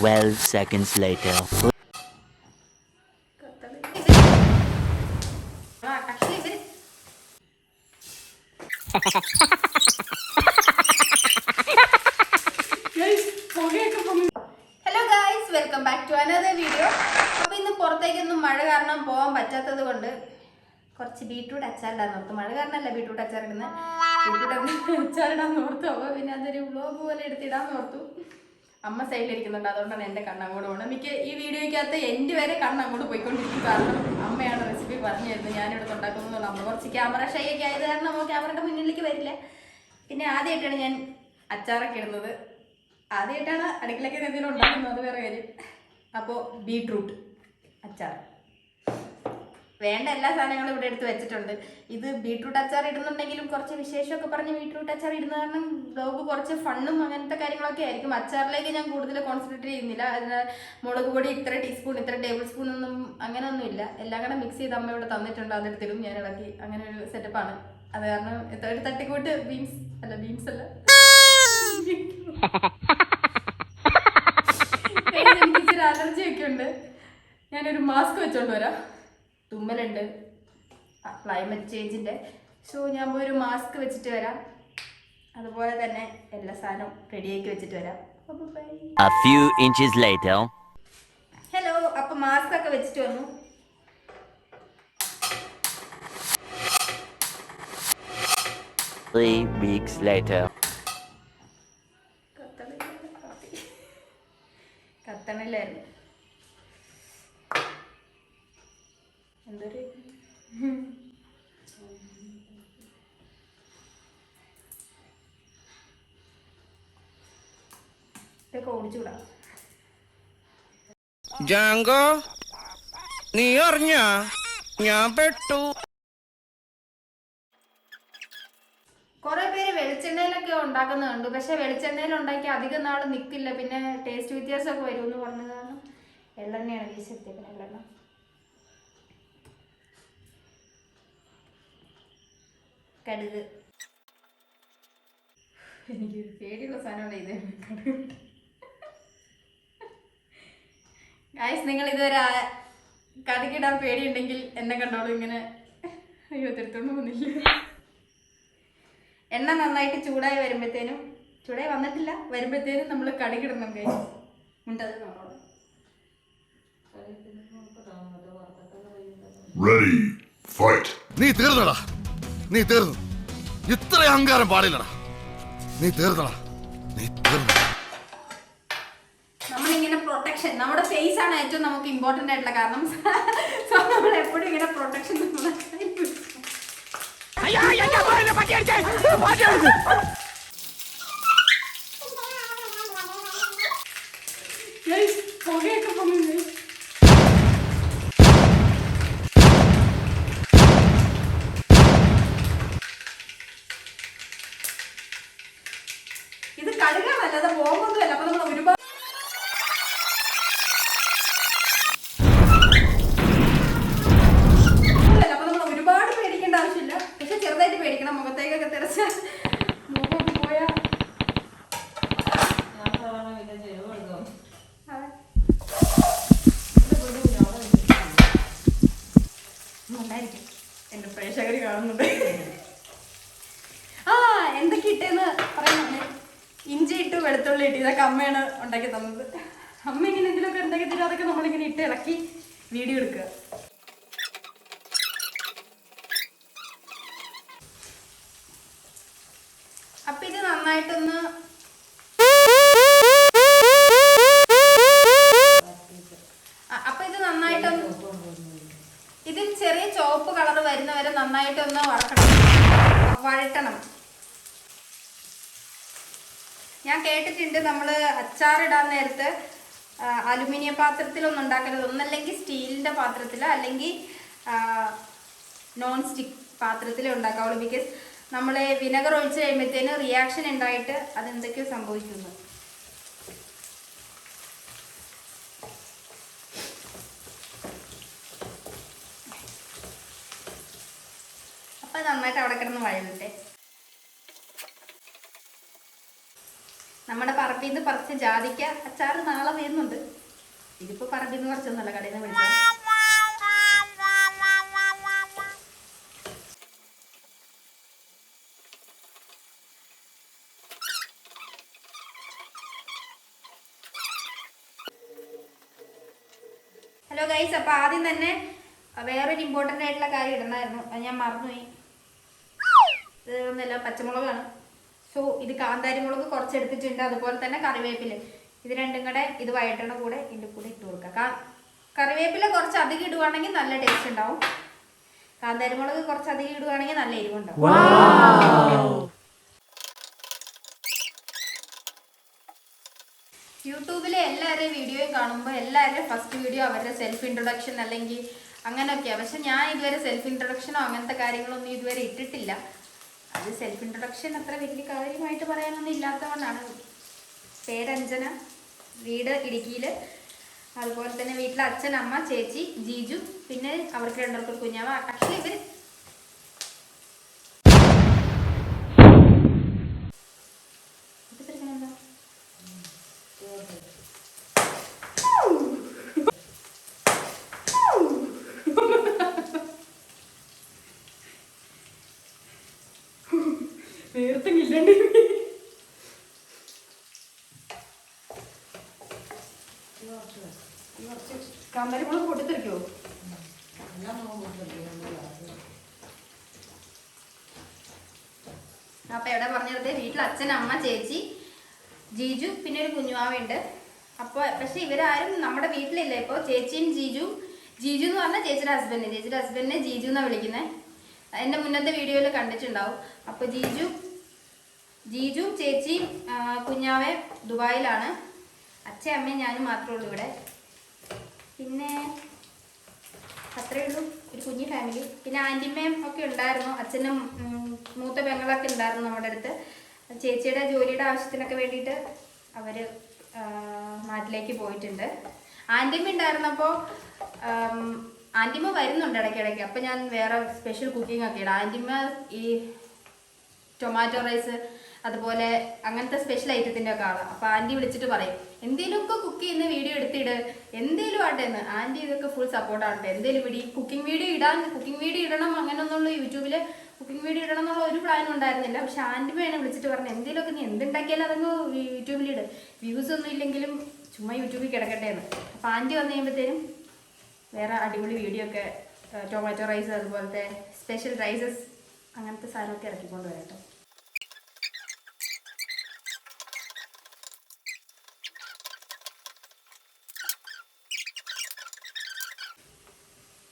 12 seconds later. Hello guys, welcome back to another video. അപ്പോൾ ഇന്ന് പുറത്തേക്കൊന്നും മഴ കാരണം പോകാൻ പറ്റാത്തത് കൊണ്ട് കുറച്ച് ബീട്രൂട്ട് അച്ചാറിടാൻ ഓർത്തു. മഴ കാരണമല്ല ബീട്രൂട്ട് അച്ചാറിടുന്നത്, ബീട്രൂട്ട് അച്ചാറിടാൻ ഓർത്തു. അപ്പോൾ പിന്നെ അതൊരു വ്ലോഗ് പോലെ എടുത്തിടാൻ ഓർത്തു. അമ്മ സൈഡിലിരിക്കുന്നുണ്ട്, അതുകൊണ്ടാണ് എൻ്റെ കണ്ണങ്ങോട് പോകുന്നത്. മിക്ക ഈ വീഡിയോയ്ക്കകത്ത് എൻ്റെ വരെ കണ്ണങ്ങോട്ട് പോയിക്കൊണ്ടിരിക്കും. കാരണം അമ്മയാണ് റെസിപ്പി പറഞ്ഞു തരുന്നത്, ഞാനിവിടെ ഉണ്ടാക്കുന്നത്. അമ്മ കുറച്ച് ക്യാമറ ഷൈ ഒക്കെ ആയത് കാരണം അമ്മ ക്യാമറയുടെ മുന്നിലേക്ക് വരില്ല. പിന്നെ ആദ്യമായിട്ടാണ് ഞാൻ അച്ചാറൊക്കെ ഇടുന്നത്, ആദ്യമായിട്ടാണ് അടുക്കളയ്ക്ക് എന്തെങ്കിലും ഉണ്ടാക്കുന്നത്, അത് വേറെ കാര്യം. അപ്പോൾ ബീട്രൂട്ട് അച്ചാർ വേണ്ട എല്ലാ സാധനങ്ങളും ഇവിടെ എടുത്ത് വെച്ചിട്ടുണ്ട്. ഇത് ബീട്രൂട്ട് അച്ചാർ ഇടുന്നുണ്ടെങ്കിലും കുറച്ച് വിശേഷമൊക്കെ പറഞ്ഞ് ബീട്രൂട്ട് അച്ചാർ ഇടുന്ന കാരണം ബ്ലോഗ് കുറച്ച് ഫണ്ണും അങ്ങനത്തെ കാര്യങ്ങളൊക്കെ ആയിരിക്കും. അച്ചാറിലേക്ക് ഞാൻ കൂടുതൽ കോൺസെൻട്രേറ്റ് ചെയ്യുന്നില്ല. അതിന് മുളക് പൊടി ഇത്ര ടീസ്പൂൺ ഇത്ര ടേബിൾ സ്പൂൺ ഒന്നും അങ്ങനെയൊന്നുമില്ല. എല്ലാം കൂടെ മിക്സ് ചെയ്ത് അമ്മ ഇവിടെ തന്നിട്ടുണ്ട്, അതെടുത്തിടും, ഞാൻ ഇളക്കി. അങ്ങനെ ഒരു സെറ്റപ്പാണ്. അത് കാരണം ഒരു തട്ടിക്കൂട്ട് ബീൻസ് അല്ല എനിക്കിച്ചിരി അലർജി ഒക്കെ ഉണ്ട്. ഞാനൊരു മാസ്ക് വെച്ചോണ്ട് വരാം, തുമ്മലുണ്ട് ക്ലൈമറ്റ് ചേഞ്ചിൻ്റെ. സോ ഞാൻ പോയി ഒരു മാസ്ക് വെച്ചിട്ട് വരാം. അതുപോലെ തന്നെ എല്ലാ സാധനവും റെഡിയാക്കി വെച്ചിട്ട് വരാം. A few inches later. Hello, അപ്പം മാസ്ക് ഒക്കെ വെച്ചിട്ട് വന്നു. Three weeks later. കത്തണില്ലായിരുന്നു, എന്തൊരു ഇതൊക്കെ ഓടിച്ചുകൂടാ. ജാങ്കോ, നീ അറിഞ്ഞ ഞാൻ പെട്ടു. കുറെ പേര് വെളിച്ചെണ്ണയിലൊക്കെ ഉണ്ടാക്കുന്നുണ്ട്, പക്ഷെ വെളിച്ചെണ്ണയിൽ ഉണ്ടാക്കി അധികം നാൾ നിൽക്കില്ല, പിന്നെ ടേസ്റ്റ് വ്യത്യാസമൊക്കെ വരുമെന്ന് പറഞ്ഞത് കാരണം എള്ളെണ്ണയാണ് വീശെത്തിയത്. എള്ളെണ്ണ കടുക്, എനിക്ക് പേടിയുള്ള സാധനമാണ് ഇത്, കടുക്. ഗായ്സ്, നിങ്ങൾ ഇതുവരെ കടുകിടാൻ പേടിയുണ്ടെങ്കിൽ എന്നെ കണ്ടോളൂ. ഇങ്ങനെ അയ്യോ തിരുത്തോണ്ട് പോകുന്നില്ല. എണ്ണ നന്നായിട്ട് ചൂടായി വരുമ്പോഴത്തേനും നമ്മൾ കടുകിടണം. ഗൈസ് ഉണ്ടത് നമ്മളോട് നീ തീർന്നടാ, നീ തീർന്നു. ഇത്ര അഹങ്കാരം പാടില്ലടാ. നീ തീർന്നടാ, നീ തീർന്നു. നമ്മളിങ്ങനെ പ്രൊട്ടക്ഷൻ, നമ്മുടെ ഫേസ് ആണ് ഏറ്റവും നമുക്ക് ഇമ്പോർട്ടൻ്റ് ആയിട്ടുള്ള കാരണം. സോ നമ്മൾ എപ്പോഴും ഇങ്ങനെ പ്രൊട്ടക്ഷൻ പുകയൊക്കെ പോകുന്നത്. ഇത് കടുകാണല്ലാതെ പോകുന്നതല്ല. അപ്പൊ നമ്മൾ ഒരുപാട് പേടിക്കേണ്ട ആവശ്യമില്ല, പക്ഷെ ചെറുതായിട്ട് പേടിക്കണം. മുഖത്തേക്കൊക്കെ തെറിച്ച മുഖമൊക്കെ പോയാ ഉണ്ടായിരിക്കും. എന്റെ പ്രേക്ഷകർ കാണുന്നുണ്ട്. എന്തൊക്കെ ഇട്ടെന്ന് പറയുന്നത്, ഇഞ്ചി ഇട്ടു, വെളുത്തുള്ളി ഇട്ട്, ഇതൊക്കെ അമ്മയാണ് ഉണ്ടാക്കി തന്നത്. അമ്മ ഇങ്ങനെ എന്തെങ്കിലുമൊക്കെ ഉണ്ടാക്കി തരും, അതൊക്കെ നമ്മളിങ്ങനെ ഇട്ട് ഇളക്കി വീഡിയോ എടുക്കുക. അപ്പൊ ഇത് നന്നായിട്ടൊന്ന് ഇതിൽ ചെറിയ ചുവപ്പ് കളർ വരുന്നവരെ നന്നായിട്ടൊന്ന് വഴറ്റണം. ഞാൻ കേട്ടിട്ടുണ്ട് നമ്മൾ അച്ചാറിടാൻ നേരത്ത് അലുമിനിയം പാത്രത്തിലൊന്നും ഉണ്ടാക്കരുത്. ഒന്നല്ലെങ്കിൽ സ്റ്റീലിൻ്റെ പാത്രത്തിൽ, അല്ലെങ്കിൽ നോൺ സ്റ്റിക്ക് പാത്രത്തിലേ ഉണ്ടാക്കാവുള്ളൂ. ബിക്കോസ് നമ്മൾ വിനെഗർ ഒഴിച്ച് കഴിയുമ്പോഴത്തേന് റിയാക്ഷൻ ഉണ്ടായിട്ട് അതെന്തൊക്കെയോ സംഭവിക്കുന്നു. അപ്പം നന്നായിട്ട് അവിടെ കിടന്ന് വഴലട്ടെ. നമ്മുടെ പറമ്പിൽ നിന്ന് പറിച്ച ജാതിക്ക അച്ചാർ നാളെ വരുന്നുണ്ട്. ഇതിപ്പോ പറമ്പിൽ നിന്ന് പറിച്ചൊന്നുമല്ല, കടയിൽ നിന്ന് മേടിച്ചത്. ഹലോ ഗൈസ്, അപ്പൊ ആദ്യം തന്നെ വേറൊരു ഇമ്പോർട്ടൻ്റ് ആയിട്ടുള്ള കാര്യം ഇടണമായിരുന്നു, അത് ഞാൻ മറന്നുപോയി. ഇത് ഒന്നല്ല, പച്ചമുളകാണ്. സോ ഇത് കാന്താരി മുളക് കുറച്ച് എടുത്തിട്ടുണ്ട്, അതുപോലെ തന്നെ കറിവേപ്പില. ഇത് രണ്ടും കൂടെ ഇത് വഴറ്റണ കൂടെ ഇതിൻ്റെ കൂടെ ഇട്ട് കൊടുക്കുക. കറിവേപ്പില കുറച്ച് അധികം ഇടുവാണെങ്കിൽ നല്ല ടേസ്റ്റ് ഉണ്ടാവും. കാന്താരി മുളക് കുറച്ച് അധികം ഇടുവാണെങ്കിൽ നല്ല എരിവുണ്ടാവും. യൂട്യൂബിലെ എല്ലാവരുടെയും വീഡിയോയും കാണുമ്പോൾ എല്ലാവരുടെയും ഫസ്റ്റ് വീഡിയോ അവരുടെ സെൽഫ് ഇൻട്രൊഡക്ഷൻ അല്ലെങ്കിൽ അങ്ങനെയൊക്കെയാണ്. പക്ഷെ ഞാൻ ഇതുവരെ സെൽഫ് ഇൻട്രൊഡക്ഷനോ അങ്ങനത്തെ കാര്യങ്ങളൊന്നും ഇതുവരെ ഇട്ടിട്ടില്ല. അത് സെൽഫ് ഇൻട്രൊഡക്ഷൻ അത്ര വലിയ കാര്യമായിട്ട് പറയാനൊന്നും ഇല്ലാത്തതുകൊണ്ടാണ്. പേരഞ്ജന, വീട് ഇടുക്കിയിൽ, അതുപോലെ തന്നെ വീട്ടിലെ അച്ഛൻ, അമ്മ, ചേച്ചി, ജീജു, പിന്നെ അവർക്ക് രണ്ടുപേർക്കും കുഞ്ഞാവ. ആക്ച്വലി ഇവർ നേരത്തെങ്കില്ലണ്ട്. കാന്താരി മുളക് പൊട്ടിത്തെറിക്കോ? അപ്പൊ എവിടെ പറഞ്ഞിടത്തെ വീട്ടിൽ അച്ഛൻ, അമ്മ, ചേച്ചി, ജീജു, പിന്നെ ഒരു കുഞ്ഞുമാവുണ്ട്. അപ്പോൾ പക്ഷെ ഇവരാരും നമ്മുടെ വീട്ടിലില്ല. ഇപ്പോൾ ചേച്ചിയും ജീജു എന്ന് പറഞ്ഞാൽ ചേച്ചിയുടെ ഹസ്ബൻഡിനെ ജീജു എന്നാണ് വിളിക്കുന്നത്. എൻ്റെ മുന്നത്തെ വീഡിയോയിൽ കണ്ടിട്ടുണ്ടാവും. അപ്പോൾ ജീജും ചേച്ചിയും കുഞ്ഞാവെ ദുബായിലാണ്. അച്ഛൻ, അമ്മയും ഞാനും മാത്രമേ ഉള്ളൂ ഇവിടെ. പിന്നെ അത്രയേ ഉള്ളൂ, ഒരു കുഞ്ഞു ഫാമിലി. പിന്നെ ആൻറ്റിമ്മയും ഒക്കെ ഉണ്ടായിരുന്നു, അച്ഛനും മൂത്ത പെങ്ങളൊക്കെ ഉണ്ടായിരുന്നു നമ്മുടെ അടുത്ത്. ചേച്ചിയുടെ ജോലിയുടെ ആവശ്യത്തിനൊക്കെ വേണ്ടിയിട്ട് അവർ നാട്ടിലേക്ക് പോയിട്ടുണ്ട്. ആൻറ്റിമ്മ ഉണ്ടായിരുന്നപ്പോൾ ആൻറ്റിമ്മ വരുന്നുണ്ട് ഇടയ്ക്കിടയ്ക്ക്. അപ്പോൾ ഞാൻ വേറെ സ്പെഷ്യൽ കുക്കിംഗ് ഒക്കെ ഇടാം. ആൻറ്റിമ്മ ഈ ടൊമാറ്റോ റൈസ് അതുപോലെ അങ്ങനത്തെ സ്പെഷ്യൽ ഐറ്റത്തിൻ്റെ ഒക്കെ ആളാണ്. അപ്പോൾ ആൻറ്റി വിളിച്ചിട്ട് പറയും എന്തെങ്കിലുമൊക്കെ കുക്ക് ചെയ്യുന്ന വീഡിയോ എടുത്തിട്, എന്തെങ്കിലും ആട്ടെ എന്ന്. ആൻറ്റി ഇതൊക്കെ ഫുൾ സപ്പോർട്ടാണ്. എന്തെങ്കിലും കുക്കിംഗ് വീഡിയോ ഇടണം അങ്ങനെയൊന്നുള്ള യൂട്യൂബിൽ കുക്കിംഗ് വീഡിയോ ഇടണം എന്നുള്ള ഒരു പ്ലാനും ഉണ്ടായിരുന്നില്ല. പക്ഷെ ആൻറ്റിമ്മയാണ് വിളിച്ചിട്ട് പറഞ്ഞത് എന്തെങ്കിലുമൊക്കെ നീ എന്തുണ്ടാക്കിയാലും അതങ്ങ് യൂട്യൂബിലിട്, വ്യൂസ് ഒന്നും ഇല്ലെങ്കിലും ചുമ്മാ യൂട്യൂബിൽ കിടക്കട്ടെ എന്ന്. അപ്പോൾ ആൻറ്റി വന്നു കഴിയുമ്പോഴത്തേനും വേറെ അടിപൊളി വീഡിയോ ഒക്കെ ടൊമാറ്റോ റൈസ് അതുപോലത്തെ സ്പെഷ്യൽ റൈസസ് അങ്ങനത്തെ സാധനമൊക്കെ ഇറക്കിക്കൊണ്ട് വരാം കേട്ടോ.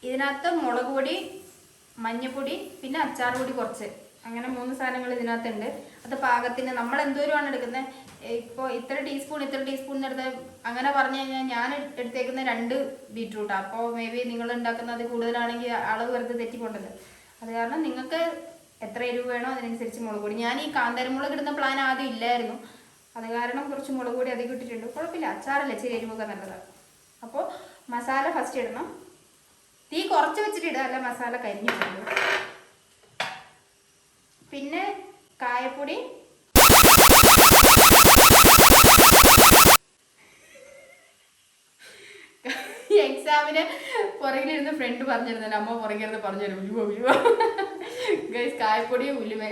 ഇതിനകത്ത് മുളക് പൊടി, മഞ്ഞൾപ്പൊടി, പിന്നെ അച്ചാർ പൊടി കുറച്ച്, അങ്ങനെ 3 സാധനങ്ങൾ ഇതിനകത്തുണ്ട്. അത് പാകത്തിന് നമ്മൾ എന്തോരമാണ് എടുക്കുന്നത്. ഇപ്പോൾ ഇത്ര ടീസ്പൂൺ എടുത്ത് അങ്ങനെ പറഞ്ഞു കഴിഞ്ഞാൽ ഞാൻ എടുത്തേക്കുന്ന 2 ബീറ്റ്റൂട്ടാണ്. അപ്പോൾ മേ ബി നിങ്ങൾ ഉണ്ടാക്കുന്നത് കൂടുതലാണെങ്കിൽ അളവ് വെറുതെ തെറ്റിക്കൊണ്ടത്. അത് കാരണം നിങ്ങൾക്ക് എത്ര എരിവ് വേണോ അതിനനുസരിച്ച് മുളക് പൊടി. ഞാൻ ഈ കാന്താരി മുളക് ഇടുന്ന പ്ലാൻ ആദ്യം ഇല്ലായിരുന്നു. അത് കാരണം കുറച്ച് മുളക് പൊടി അധികം ഇട്ടിട്ടുണ്ട്. കുഴപ്പമില്ല, അച്ചാറല്ലേ, ഇച്ചിരി എരിവൊക്കെ നല്ലതാണ്. അപ്പോൾ മസാല ഫസ്റ്റ് ഇടണം. തീ കുറച്ച് വെച്ചിട്ട് ഇടുക, അല്ല മസാല കരിഞ്ഞു പോകും. പിന്നെ കായപ്പൊടി, എക്സാമിന് പുറകിലിരുന്ന് ഫ്രണ്ട് പറഞ്ഞിരുന്നു, അമ്മ പുറകിലിരുന്ന് പറഞ്ഞുതരും ഉലുവ ഗൈസ്. കായപ്പൊടിയും ഉലുവ,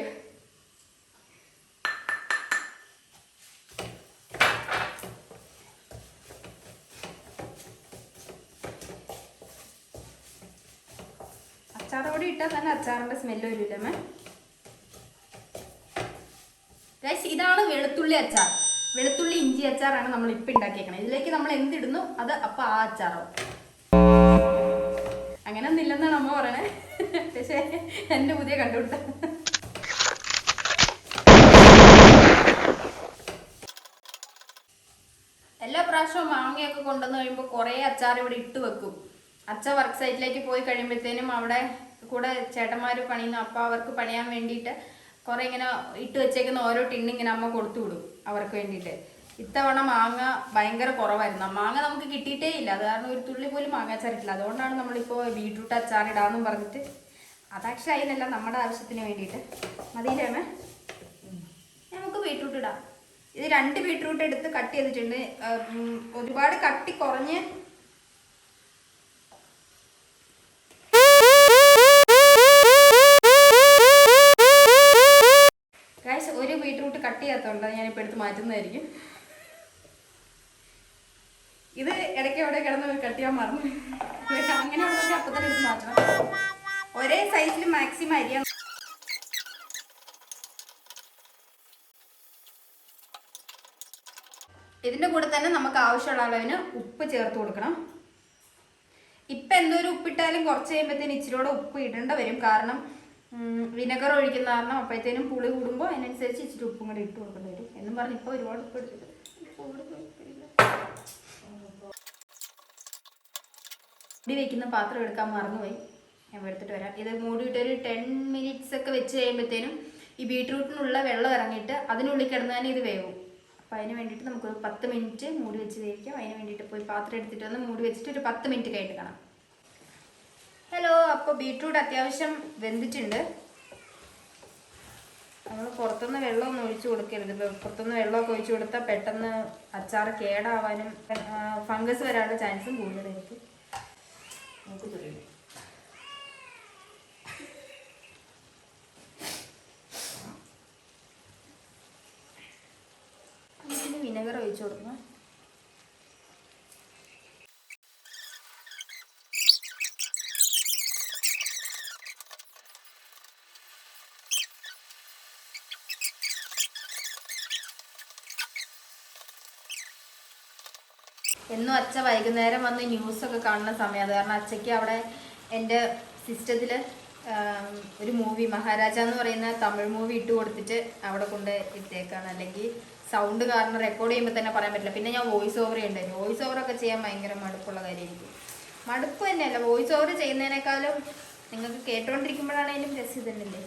അച്ചാർ പൊടി ഇട്ടാൽ തന്നെ അച്ചാറിൻ്റെ സ്മെല്ല് വരില്ലമ്മേ. ഗൈസ് ഇതാണ് വെളുത്തുള്ളി അച്ചാർ. വെളുത്തുള്ളി ഇഞ്ചി അച്ചാറാണ് നമ്മൾ ഇപ്പം ഉണ്ടാക്കിയേക്കണം. ഇതിലേക്ക് നമ്മൾ എന്തിടുന്നു അത് അപ്പം ആ അച്ചാറാവും. അങ്ങനെ ഒന്നും ഇല്ലെന്നാണ് അമ്മ പറയണേ, പക്ഷേ എൻ്റെ പുതിയ കണ്ടുപിടുത്തം. എല്ലാ പ്രാവശ്യവും മാങ്ങയൊക്കെ കൊണ്ടുവന്ന് കഴിയുമ്പോൾ കുറേ അച്ചാർ ഇവിടെ ഇട്ട് വെക്കും. അച്ഛൻ വർക്ക് സൈറ്റിലേക്ക് പോയി കഴിയുമ്പോഴത്തേനും അവിടെ കൂടെ ചേട്ടന്മാർ പണിയുന്നു. അപ്പോൾ അവർക്ക് പണിയാൻ വേണ്ടിയിട്ട് കുറേ ഇങ്ങനെ ഇട്ട് വെച്ചേക്കുന്ന ഓരോ ടിന്നിങ്ങനെ അമ്മ കൊടുത്തു വിടും അവർക്ക് വേണ്ടിയിട്ട്. ഇത്തവണ മാങ്ങ ഭയങ്കര കുറവായിരുന്നു. മാങ്ങ നമുക്ക് കിട്ടിയിട്ടേ ഇല്ല. അത് കാരണം ഒരു തുള്ളി പോലും മാങ്ങ അച്ചാറിട്ടില്ല. അതുകൊണ്ടാണ് നമ്മളിപ്പോൾ ബീട്രൂട്ട് അച്ചാറിടാമെന്നും പറഞ്ഞിട്ട്. അത് ആക്ച്വലി അതിനല്ല, നമ്മുടെ ആവശ്യത്തിന് വേണ്ടിയിട്ട്. മതിയില്ലേ? നമുക്ക് ബീട്രൂട്ട് ഇടാം. ഇത് 2 ബീട്രൂട്ട് എടുത്ത് കട്ട് ചെയ്തിട്ടുണ്ട്. ഒരുപാട് കട്ടി കുറഞ്ഞ് ഗൈസ്, ഒരു ബീട്രൂട്ട് കട്ട് ചെയ്യാത്തതുകൊണ്ട് ഞാനിപ്പോൾ എടുത്ത് മാറ്റുന്നതായിരിക്കും. ഇത് ഇടയ്ക്ക് എവിടെ കിടന്ന് കട്ട് ചെയ്യാൻ മറന്നു. അങ്ങനെയുള്ളതൊക്കെ അപ്പം തന്നെ എടുത്ത് മാറ്റണം. ഒരേ സൈസിൽ മാക്സിമം അരിയാൻ. ഇതിൻ്റെ കൂടെ തന്നെ നമുക്ക് ആവശ്യമുള്ള അളവിന് ഉപ്പ് ചേർത്ത് കൊടുക്കണം. ഇപ്പം എന്തോരം ഉപ്പിട്ടാലും കുറച്ച് കഴിയുമ്പോഴത്തേനും ഇച്ചിരിയോടെ ഉപ്പ് ഇടേണ്ട വരും. കാരണം വിനെഗർ ഒഴിക്കുന്ന കാരണം അപ്പോഴത്തേനും പുളി കൂടുമ്പോൾ അതിനനുസരിച്ച് ഇച്ചിരി ഉപ്പും കൂടെ ഇട്ട് കൊടുക്കേണ്ടി വരും. എന്നും പറഞ്ഞ് ഇപ്പോൾ ഒരുപാട് ഉപ്പ് എടുത്തിട്ട് മൂടി വയ്ക്കുന്ന പാത്രം എടുക്കാൻ മറന്നുപോയി. ഞാൻ എടുത്തിട്ട് വരാം. ഇത് മൂടിയിട്ടൊരു 10 മിനിറ്റ്സ് ഒക്കെ വെച്ച് കഴിയുമ്പോഴത്തേനും ഈ ബീട്രൂട്ടിനുള്ള വെള്ളം ഇറങ്ങിയിട്ട് അതിനുള്ളിൽ കിടന്ന് തന്നെ ഇത് വേവും. അപ്പോൾ അതിന് വേണ്ടിയിട്ട് നമുക്കൊരു 10 മിനിറ്റ് മൂടി വെച്ച് വേവിക്കാം. അതിന് വേണ്ടിയിട്ട് പോയി പാത്രം എടുത്തിട്ട് വന്ന് മൂടി വെച്ചിട്ട് ഒരു 10 മിനിറ്റ് കഴിഞ്ഞിട്ട് കാണാം. ഹലോ, അപ്പോൾ ബീട്രൂട്ട് അത്യാവശ്യം വെന്തിട്ടുണ്ട്. നമ്മൾ പുറത്തുനിന്ന് വെള്ളമൊന്നും ഒഴിച്ചു കൊടുക്കരുത്. പുറത്തുനിന്ന് വെള്ളമൊക്കെ ഒഴിച്ചു കൊടുത്താൽ പെട്ടെന്ന് അച്ചാർ കേടാവാനും ഫംഗസ് വരാനുള്ള ചാൻസും കൂടുതലായിരിക്കും. വിനെഗർ ഒഴിച്ചു കൊടുക്കണം. എന്നും അച്ഛ വൈകുന്നേരം വന്ന് ന്യൂസൊക്കെ കാണുന്ന സമയം. അത് കാരണം അച്ഛയ്ക്ക് അവിടെ എൻ്റെ സിസ്റ്റത്തിൽ ഒരു മൂവി മഹാരാജ എന്ന് പറയുന്ന തമിഴ് മൂവി ഇട്ട് കൊടുത്തിട്ട് അവിടെ കൊണ്ട് ഇട്ടേക്കാണ്. അല്ലെങ്കിൽ സൗണ്ട് കാരണം റെക്കോർഡ് ചെയ്യുമ്പോൾ തന്നെ പറയാൻ പറ്റില്ല. പിന്നെ ഞാൻ വോയിസ് ഓവർ ചെയ്യണ്ടായിരുന്നു. വോയിസ് ഓവറൊക്കെ ചെയ്യാൻ ഭയങ്കര മടുപ്പുള്ള കാര്യമായിരിക്കും. മടുപ്പ് തന്നെയല്ല, വോയിസ് ഓവർ ചെയ്യുന്നതിനേക്കാളും നിങ്ങൾക്ക് കേട്ടോണ്ടിരിക്കുമ്പോഴാണേലും രസം തന്നെയല്ലേ.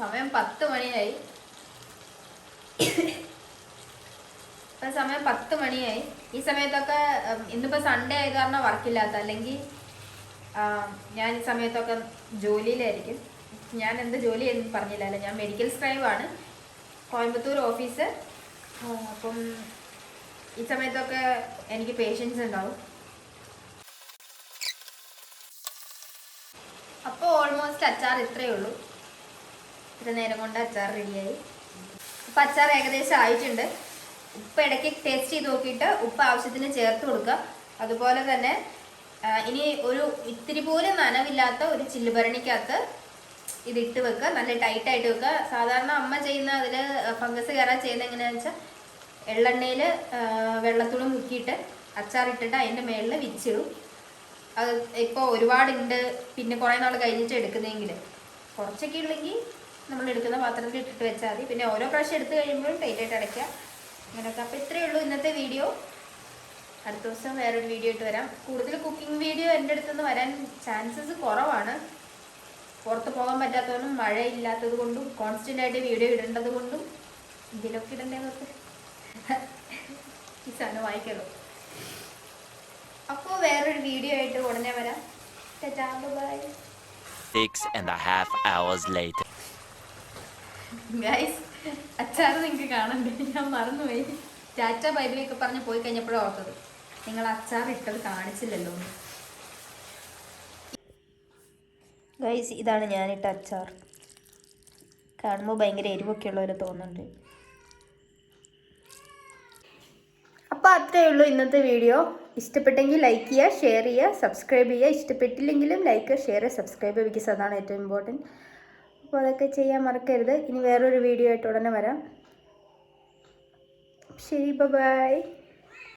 സമയം 10 മണിയായി. ഇപ്പം സമയം 10 മണിയായി. ഈ സമയത്തൊക്കെ ഇന്നിപ്പോൾ സൺഡേ ആയത് കാരണം വർക്കില്ലാത്ത, അല്ലെങ്കിൽ ഞാൻ ഈ സമയത്തൊക്കെ ജോലിയിലായിരിക്കും. ഞാൻ എന്ത് ജോലി എന്ന് പറഞ്ഞില്ലല്ലോ, ഞാൻ മെഡിക്കൽ സ്ക്രൈബാണ്, കോയമ്പത്തൂർ ഓഫീസ്. അപ്പം ഈ സമയത്തൊക്കെ എനിക്ക് പേഷ്യൻസ് ഉണ്ടാവും. അപ്പോൾ ഓൾമോസ്റ്റ് അച്ചാർ ഇത്രയേ ഉള്ളൂ. ഇത്ര നേരം കൊണ്ട് അച്ചാർ റെഡിയായി. ഉപ്പ് അച്ചാർ ഏകദേശം ആയിട്ടുണ്ട്. ഉപ്പ് ഇടയ്ക്ക് ടേസ്റ്റ് ചെയ്ത് നോക്കിയിട്ട് ഉപ്പ് ആവശ്യത്തിന് ചേർത്ത് കൊടുക്കുക. അതുപോലെ തന്നെ ഇനി ഒരു ഇത്തിരി പോലും നനവില്ലാത്ത ഒരു ചില്ലുഭരണിക്കകത്ത് ഇതിട്ട് വെക്കുക. നല്ല ടൈറ്റായിട്ട് വെക്കുക. സാധാരണ അമ്മ ചെയ്യുന്ന അതിൽ ഫംഗസ് കയറാൻ ചെയ്യുന്നത് എങ്ങനെയാണെന്ന് വെച്ചാൽ എള്ളെണ്ണയിൽ വെള്ളത്തുണി മുക്കിയിട്ട് അച്ചാറിട്ടിട്ട് അതിൻ്റെ മേളിൽ വിച്ചിടും. അത് ഇപ്പോൾ ഒരുപാടുണ്ട്, പിന്നെ കുറേ നാൾ കഴിഞ്ഞിട്ട് എടുക്കുന്നതെങ്കിൽ കുറച്ചൊക്കെ ഉള്ളെങ്കിൽ നമ്മൾ എടുക്കുന്ന പാത്രത്തിൽ ഇട്ടിട്ട് വെച്ചാൽ മതി. പിന്നെ ഓരോ പ്രാവശ്യം എടുത്ത് കഴിയുമ്പോഴും ടൈറ്റായിട്ട് അടയ്ക്കുക. അങ്ങനെയൊക്കെ. അപ്പോൾ ഇത്രയേ ഉള്ളൂ ഇന്നത്തെ വീഡിയോ. അടുത്ത ദിവസം വേറൊരു വീഡിയോ ഇട്ട് വരാം. കൂടുതൽ കുക്കിംഗ് വീഡിയോ എൻ്റെ അടുത്തുനിന്ന് വരാൻ ചാൻസസ് കുറവാണ്. പുറത്ത് പോകാൻ പറ്റാത്തതുകൊണ്ടും മഴയില്ലാത്തത് കൊണ്ടും കോൺസ്റ്റൻ്റായിട്ട് വീഡിയോ ഇടേണ്ടത് കൊണ്ടും ഇതിലൊക്കെ ഇടേണ്ടതൊക്കെ ഈ സാധനം വായിക്കല്ലോ. അപ്പോൾ വേറൊരു വീഡിയോ ആയിട്ട് ഉടനെ വരാം. ബൈ. 6.5 hours later. ഗൈസ്, അച്ചാറ് നിങ്ങൾക്ക് കാണണ്ടേ? ഞാൻ മറന്നുപോയി. ടാറ്റ ബൈബിലൊക്കെ പറഞ്ഞ് പോയി കഴിഞ്ഞപ്പോഴും ഓർത്തത് നിങ്ങൾ അച്ചാർ ഇട്ടത് കാണിച്ചില്ലല്ലോ. ഗൈസ്, ഇതാണ് ഞാനിട്ട അച്ചാർ. കാണുമ്പോൾ ഭയങ്കര എരിവൊക്കെ ഉള്ളവരെ തോന്നുന്നുണ്ട്. അപ്പോൾ അത്രയേ ഉള്ളൂ ഇന്നത്തെ വീഡിയോ. ഇഷ്ടപ്പെട്ടെങ്കിൽ ലൈക്ക് ചെയ്യുക, ഷെയർ ചെയ്യുക, സബ്സ്ക്രൈബ് ചെയ്യുക. ഇഷ്ടപ്പെട്ടില്ലെങ്കിലും ലൈക്ക്, ഷെയർ, സബ്സ്ക്രൈബ്, ബിക്കോസ് അതാണ് ഏറ്റവും ഇമ്പോർട്ടൻറ്റ്. അപ്പോൾ അതൊക്കെ ചെയ്യാൻ മറക്കരുത്. ഇനി വേറൊരു വീഡിയോ ആയിട്ട് ഉടനെ വരാം. ശരി, ബൈ.